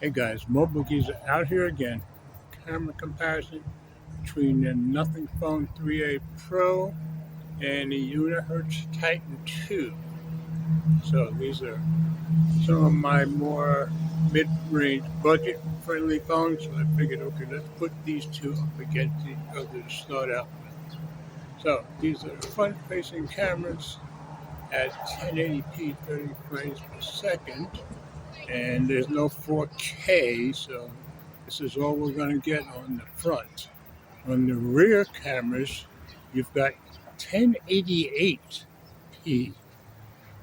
Hey guys, Mobilegeeks are out here again. Camera comparison between the Nothing Phone 3A Pro and the Unihertz Titan 2. So these are some of my more mid-range budget-friendly phones. So I figured, okay, let's put these two up against each other to start out with. So these are front-facing cameras at 1080p 30 frames per second. And there's no 4K, so this is all we're going to get on the front. On the rear cameras, you've got 1088p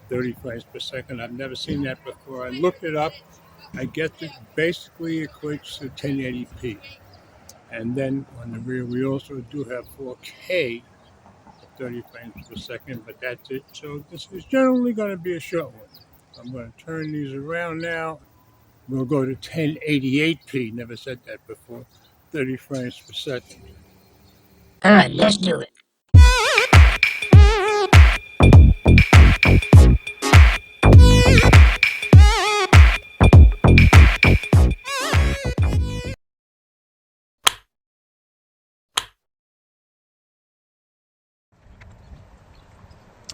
30 frames per second. I've never seen that before. I looked it up. I guess it basically equates to 1080p. And then on the rear, we also do have 4K 30 frames per second, but that's it. So this is generally going to be a short one. I'm going to turn these around now. We'll go to 1088p. Never said that before. 30 frames per second. All right, let's do it.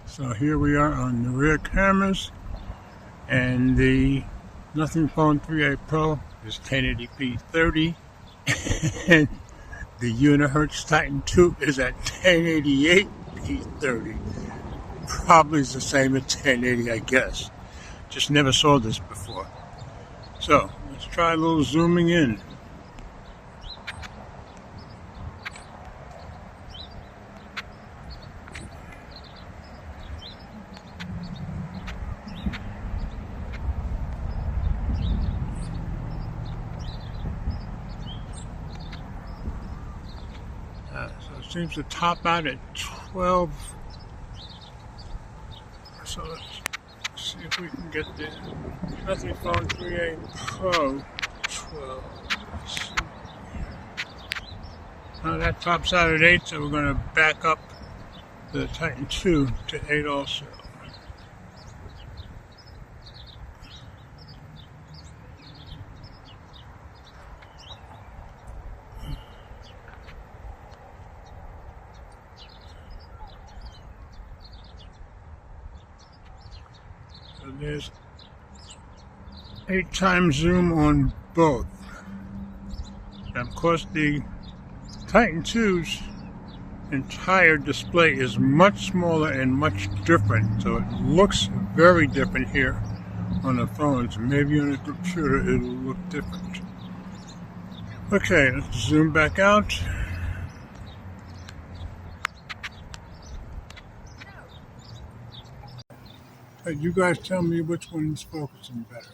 So here we are on the rear cameras, and the Nothing Phone 3A Pro is 1080p 30, and the Unihertz Titan 2 is at 1088p 30. Probably is the same at 1080, I guess. Just never saw this before. So let's try a little zooming in. So it seems to top out at 12. So let's see if we can get the Nothing Phone 3A Pro 12. Now that tops out at 8, so we're going to back up the Titan 2 to 8 also. So there's 8 times zoom on both. And of course the Titan 2's entire display is much smaller and much different. So it looks very different here on the phones. Maybe on the computer it'll look different. Okay, let's zoom back out. Hey, you guys tell me which one is focusing better.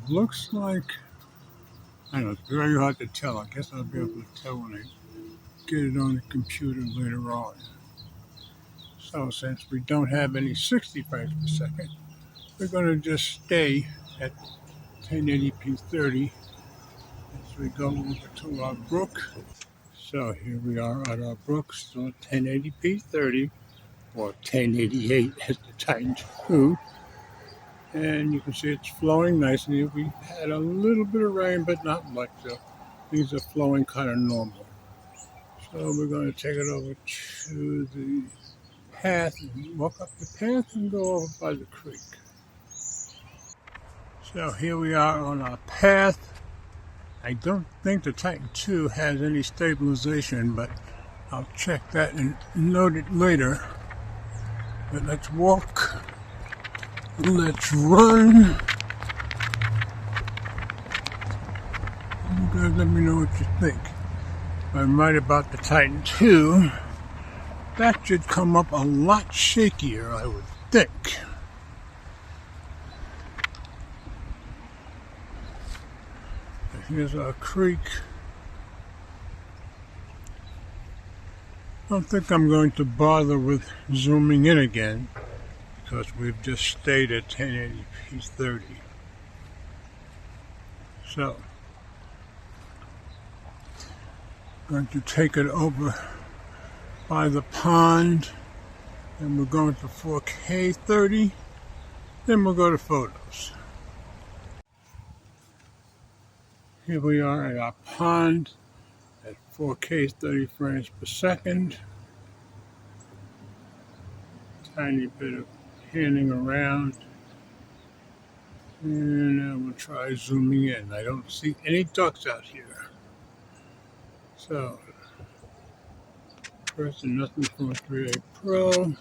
Looks like, I don't know, it's very hard to tell. I guess I'll be able to tell when I get it on the computer later on. So since we don't have any 60 frames per second, we're going to just stay at 1080p 30 as we go over to our book. So here we are at our book, still 1080p 30, or 1088 as the Titan 2. And you can see it's flowing nicely. We've had a little bit of rain, but not much. So things are flowing kind of normal. So we're going to take it over to the path and walk up the path and go over by the creek. So here we are on our path. I don't think the Titan 2 has any stabilization, but I'll check that and note it later. But let's walk. Let's run. You guys let me know what you think. If I'm right about the Titan 2, that should come up a lot shakier, I would think. Here's our creek. I don't think I'm going to bother with zooming in again because we've just stayed at 1080p 30. So, I'm going to take it over by the pond. Then we're going to 4K 30. Then we'll go to photos. Here we are at our pond at 4K 30 frames per second. Tiny bit of panning around. And we'll try zooming in. I don't see any ducks out here. So, first and nothing from 3A Pro. And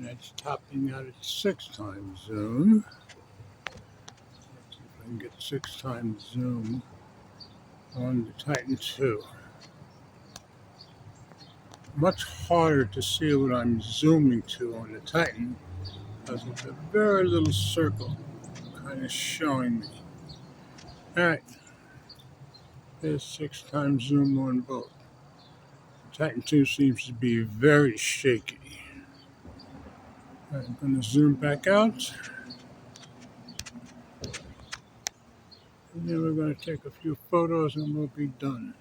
that's topping out at 6 times zoom. Let's see if I can get 6 times zoom on the Titan 2. Much harder to see what I'm zooming to on the Titan because it's a very little circle kind of showing me. Alright, there's 6 times zoom on both. The Titan 2 seems to be very shaky. I'm going to zoom back out. And then we're going to take a few photos and we'll be done.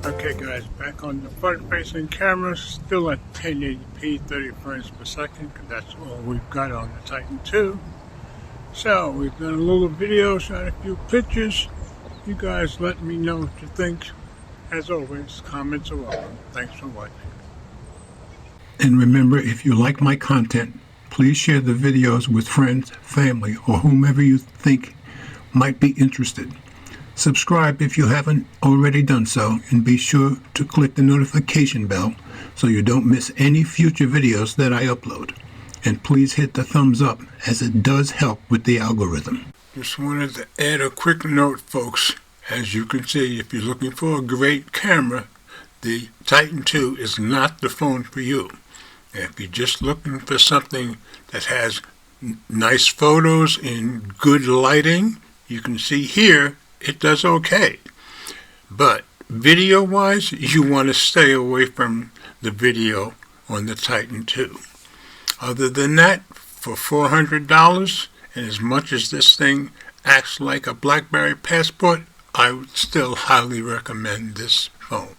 Okay guys, back on the front-facing camera, still at 1080p 30 frames per second, because that's all we've got on the Titan 2. So, we've done a little video, shot a few pictures. You guys let me know what you think. As always, comments are welcome. Thanks for watching. And remember, if you like my content, please share the videos with friends, family, or whomever you think might be interested. Subscribe if you haven't already done so, and be sure to click the notification bell so you don't miss any future videos that I upload. And please hit the thumbs up, as it does help with the algorithm. Just wanted to add a quick note, folks. As you can see, if you're looking for a great camera, the Titan 2 is not the phone for you. If you're just looking for something that has nice photos in good lighting, you can see here it does okay. But video-wise, you want to stay away from the video on the Titan 2. Other than that, for $400, and as much as this thing acts like a BlackBerry Passport, I would still highly recommend this phone.